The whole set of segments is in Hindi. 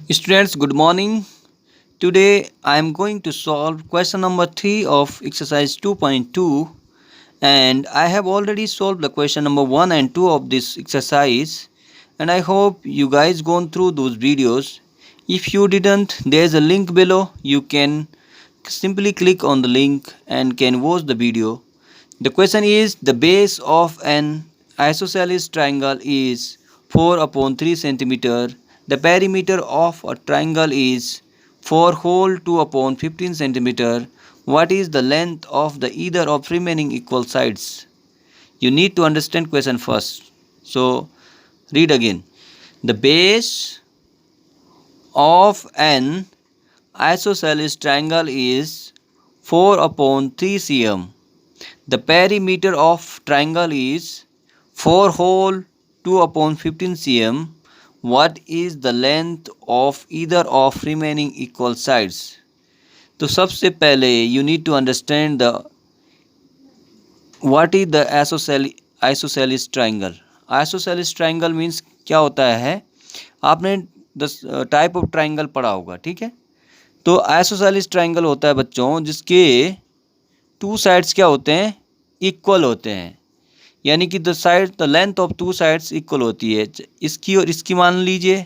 Students, good morning. Today I am going to solve question number 3 of exercise 2.2, and I have already solved the question number 1 and 2 of this exercise, and I hope you guys gone through those videos. If you didn't, there is a link below. You can simply click on the link and can watch the video. The question is, the base of an isosceles triangle is 4 upon 3 centimeter. The perimeter of a triangle is 4 whole 2 upon 15 centimeter. What is the length of the either of remaining equal sides? You need to understand question first. So read again. The base of an isosceles triangle is 4 upon 3 cm. The perimeter of triangle is 4 whole 2 upon 15 cm. What is the length of either of remaining equal sides? तो सबसे पहले you need to understand the what is the isosceles triangle. Isosceles triangle means क्या होता है, आपने द टाइप ऑफ ट्राइंगल पढ़ा होगा, ठीक है। तो आइसोसेलेस ट्राइंगल होता है बच्चों जिसके टू साइड्स क्या होते हैं, इक्वल होते हैं, यानी कि the length of two sides equal होती है। इसकी और इसकी मान लीजिए,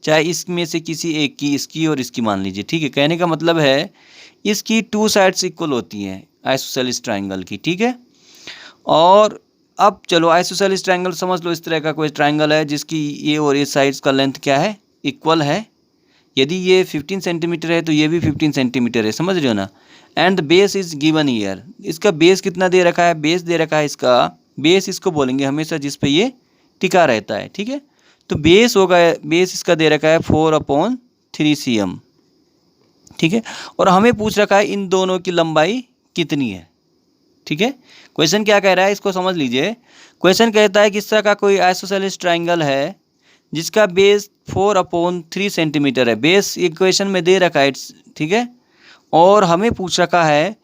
चाहे इसमें से किसी एक की, इसकी और इसकी मान लीजिए, ठीक है। कहने का मतलब है इसकी टू साइड्स इक्वल होती हैं आइसोसेलेस ट्राइंगल की, ठीक है। और अब चलो आइसोसेलेस ट्राइंगल समझ लो, इस तरह का कोई ट्राइंगल है जिसकी ये और ये साइड्स का लेंथ क्या है, इक्वल है। यदि ये 15 सेंटीमीटर है तो ये भी 15 सेंटीमीटर है, समझ रहे हो ना। And the base is given year, इसका बेस कितना दे रखा है, बेस दे रखा है, इसका बेस इसको बोलेंगे हमेशा जिस पे ये टिका रहता है, ठीक है। तो बेस होगा, बेस इसका दे रखा है 4 अपॉन 3 cm, ठीक है। और हमें पूछ रखा है इन दोनों की लंबाई कितनी है, ठीक है। क्वेश्चन क्या कह रहा है इसको समझ लीजिए। क्वेश्चन कहता है कि इस तरह का कोई आइसोसेलेस ट्राइंगल है जिसका बेस 4 अपॉन 3 सेंटीमीटर है। बेस इक्वेशन में दे रखा है, ठीक है। और हमें पूछ रखा है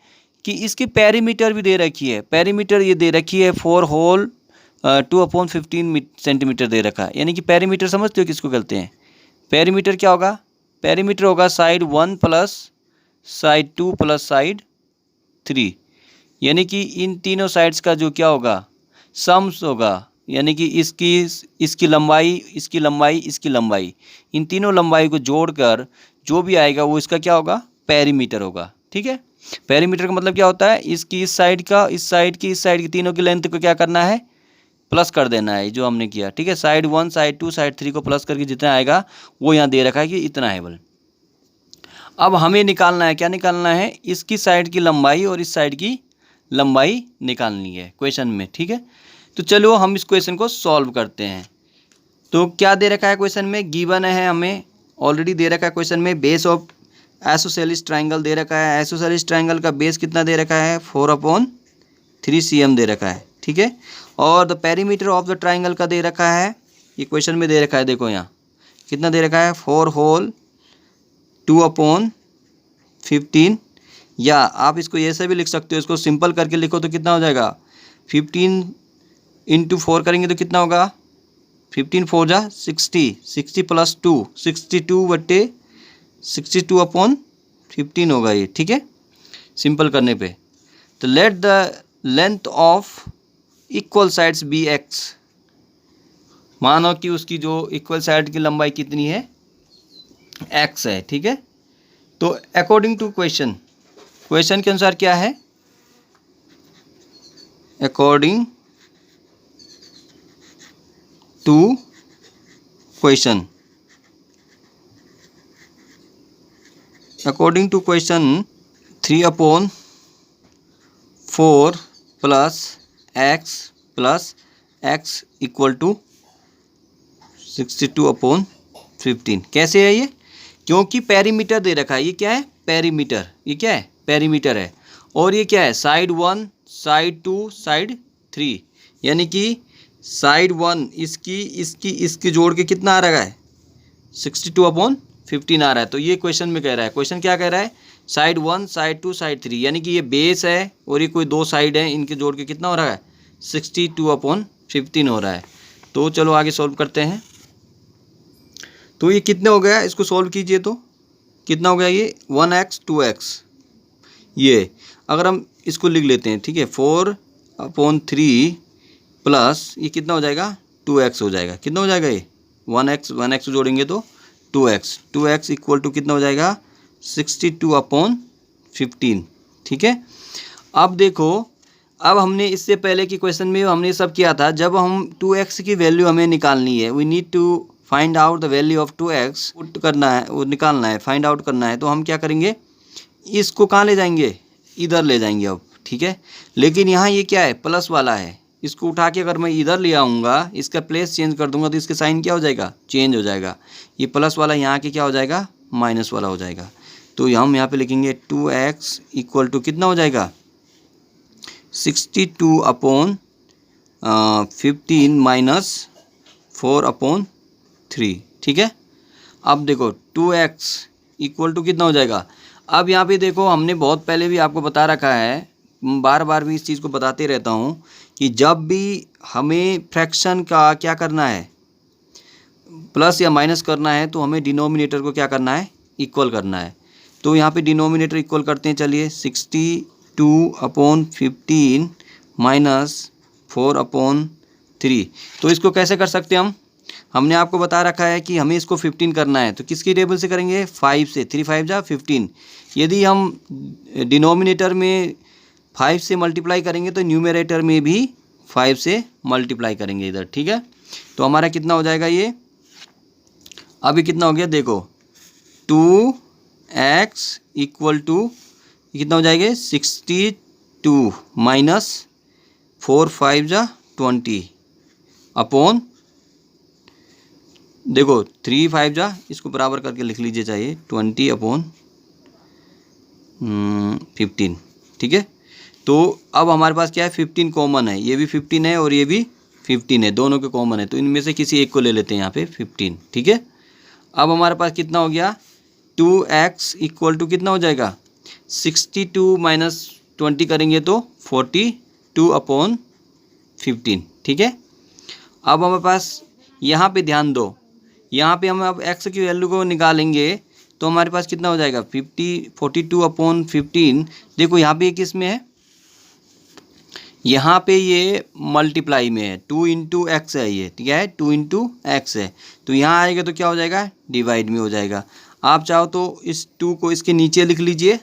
कि इसकी पेरीमीटर भी दे रखी है। पेरीमीटर ये दे रखी है 4 होल 2 अपॉन 15 सेंटीमीटर दे रखा है। यानी कि पेरीमीटर समझते हो किसको कहते हैं, पेरीमीटर क्या होगा, पेरीमीटर होगा side 1 plus side 2 plus side 3, यानी कि इन तीनों साइड्स का जो क्या होगा, सम्स होगा। यानी कि इसकी लंबाई, इसकी लंबाई, इसकी लंबाई, इन तीनों लंबाई को जोड़कर जो भी आएगा वो इसका क्या होगा, पेरीमीटर होगा, ठीक है। पेरीमीटर का मतलब क्या होता है, इसकी इस साइड का, इस साइड की, इस साइड की, तीनों की लेंथ को क्या करना है, प्लस कर देना है, जो हमने किया, ठीक है। साइड 1 साइड 2 साइड 3 को प्लस करके जितना आएगा वो यहाँ दे रखा है कि इतना है बल। अब हमें निकालना है, क्या निकालना है, इसकी साइड की लंबाई और इस साइड की लंबाई निकालनी है क्वेश्चन में, ठीक है। तो चलो हम इस क्वेश्चन को सॉल्व करते हैं। तो क्या दे रखा है क्वेश्चन में, गिवन है, हमें ऑलरेडी दे रखा है क्वेश्चन में, बेस ऑफ आइसोसेलेस ट्राइंगल दे रखा है। आइसोसेलेस ट्राइंगल का बेस कितना दे रखा है, 4 अपॉन 3 cm दे रखा है, ठीक है। और the perimeter of the triangle का दे रखा है, ये क्वेश्चन में दे रखा है, देखो यहाँ कितना दे रखा है, 4 होल 2 अपॉन 15, या आप इसको ऐसे भी लिख सकते हो, इसको सिंपल करके लिखो तो कितना हो जाएगा, 15 इंटू 4 करेंगे तो कितना होगा, 15 4 जा 60, 60 प्लस 2 62 बट्टे 62 अपॉन 15 होगा ये, ठीक है, सिंपल करने पे। तो let the length of equal sides be X, मानो कि उसकी जो इक्वल साइड की लंबाई कितनी है, एक्स है, ठीक है। तो अकॉर्डिंग टू क्वेश्चन, क्वेश्चन के अनुसार क्या है, according to question, according to question 3 upon 4 plus X equal to 62 upon 15। कैसे है ये, क्योंकि पेरीमीटर दे रखा है, ये क्या है, पेरीमीटर, ये क्या है, पेरीमीटर है। और ये क्या है, साइड 1 साइड 2 साइड 3, यानी कि साइड 1 इसकी जोड़ के कितना आ रहा है, 62 अपॉन 15 आ रहा है। तो ये क्वेश्चन में कह रहा है, क्वेश्चन क्या कह रहा है, साइड 1 साइड 2 साइड 3, यानी कि ये बेस है और ये कोई दो साइड है, इनके जोड़ के कितना हो रहा है, 62 अपॉन 15 हो रहा है। तो चलो आगे सॉल्व करते हैं। तो ये कितने हो गया, इसको सॉल्व कीजिए तो कितना हो गया ये 1x 2x। ये अगर हम इसको लिख लेते हैं, ठीक है, 4/3 प्लस ये कितना हो जाएगा 2x हो जाएगा। कितना हो जाएगा ये 1x जोड़ेंगे तो 2x इक्वल टू कितना हो जाएगा 62/15। ठीक है। अब देखो, अब हमने इससे पहले की क्वेश्चन में हमने सब किया था, जब हम 2x की वैल्यू हमें निकालनी है, we need to find out the value of 2x, put करना है, वो निकालना है, फाइंड आउट करना है, तो हम क्या करेंगे, इसको कहाँ ले जाएंगे, इधर ले जाएंगे अब। ठीक है, लेकिन यहाँ ये क्या है, प्लस वाला है, इसको उठा के अगर मैं इधर ले आऊँगा, इसका प्लेस चेंज कर दूंगा तो इसके साइन क्या हो जाएगा, चेंज हो जाएगा। ये प्लस वाला यहाँ के क्या हो जाएगा, माइनस वाला हो जाएगा। तो हम यहाँ पे लिखेंगे 2x इक्वल टू कितना हो जाएगा 62/15 माइनस 4/3। ठीक है। अब देखो 2x इक्वल टू कितना हो जाएगा। अब यहाँ पे देखो, हमने बहुत पहले भी आपको बता रखा है, बार बार भी इस चीज़ को बताते रहता हूँ कि जब भी हमें फ्रैक्शन का क्या करना है, प्लस या माइनस करना है, तो हमें डिनोमिनेटर को क्या करना है, इक्वल करना है। तो यहाँ पे डिनोमिनेटर इक्वल करते हैं, चलिए 62/15 माइनस 4/3। तो इसको कैसे कर सकते हैं हम, हमने आपको बता रखा है कि हमें इसको 15 करना है, तो किसकी टेबल से करेंगे, 5 से, 3 5 जा 15। यदि हम डिनोमिनेटर में 5 से मल्टीप्लाई करेंगे तो न्यूमरेटर में भी 5 से मल्टीप्लाई करेंगे इधर। ठीक है, तो हमारा कितना हो जाएगा ये, अभी कितना हो गया देखो 2x इक्वल टू कितना हो जाएगा 62 माइनस 4 5 जा 20 अपॉन, देखो 3 5 जा, इसको बराबर करके लिख लीजिए चाहिए, 20/15। ठीक है, तो अब हमारे पास क्या है, 15 कॉमन है, ये भी 15 है और ये भी 15 है, दोनों के कॉमन है, तो इनमें से किसी एक को ले लेते हैं यहाँ पे 15। ठीक है, अब हमारे पास कितना हो गया 2x इक्वल टू कितना हो जाएगा 62 माइनस 20 करेंगे तो 42/15। ठीक है, अब हमारे पास यहाँ पे ध्यान दो, यहाँ पे हम अब x की वैल्यू को निकालेंगे तो हमारे पास कितना हो जाएगा 42/15। देखो यहाँ पे किस में है, यहाँ पे ये मल्टीप्लाई में है, 2 × x है ये, ठीक है, 2 × x है, तो यहाँ आएगा तो क्या हो जाएगा, डिवाइड में हो जाएगा। आप चाहो तो इस 2 को इसके नीचे लिख लीजिए,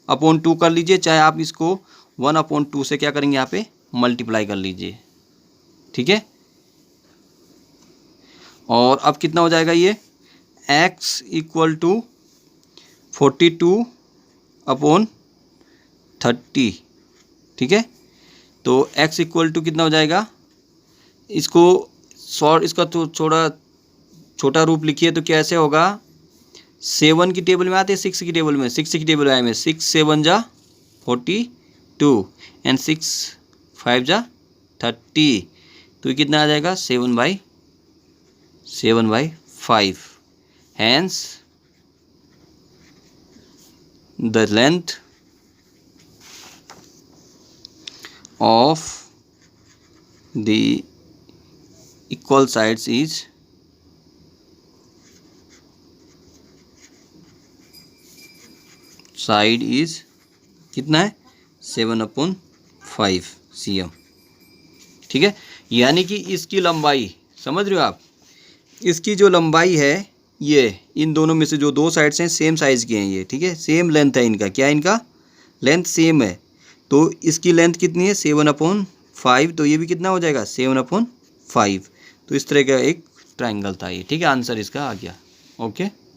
/2 कर लीजिए, चाहे आप इसको 1/2 से क्या करेंगे, यहाँ पे मल्टीप्लाई कर लीजिए। ठीक है, और अब कितना हो जाएगा ये x इक्वल टू 42/30। ठीक है, तो x इक्वल टू कितना हो जाएगा, इसको इसका तो छोटा रूप लिखिए तो कैसे होगा, 7 की टेबल में आते हैं, 6 की टेबल में, 6 की टेबल आए में 6 7 जा 42 एंड 6 5 जा 30, तो कितना आ जाएगा 7/5। Hence the length of the equal sides is कितना है 7/5 cm। ठीक है, यानी कि इसकी लंबाई समझ रहे हो आप, इसकी जो लंबाई है ये इन दोनों में से जो दो साइड्स हैं सेम साइज़ के हैं ये। ठीक है, सेम लेंथ है इनका, क्या है इनका लेंथ सेम है, तो इसकी लेंथ कितनी है 7/5, तो ये भी कितना हो जाएगा 7/5। तो इस तरह का एक ट्रायंगल था ये। ठीक है, आंसर इसका आ गया। ओके।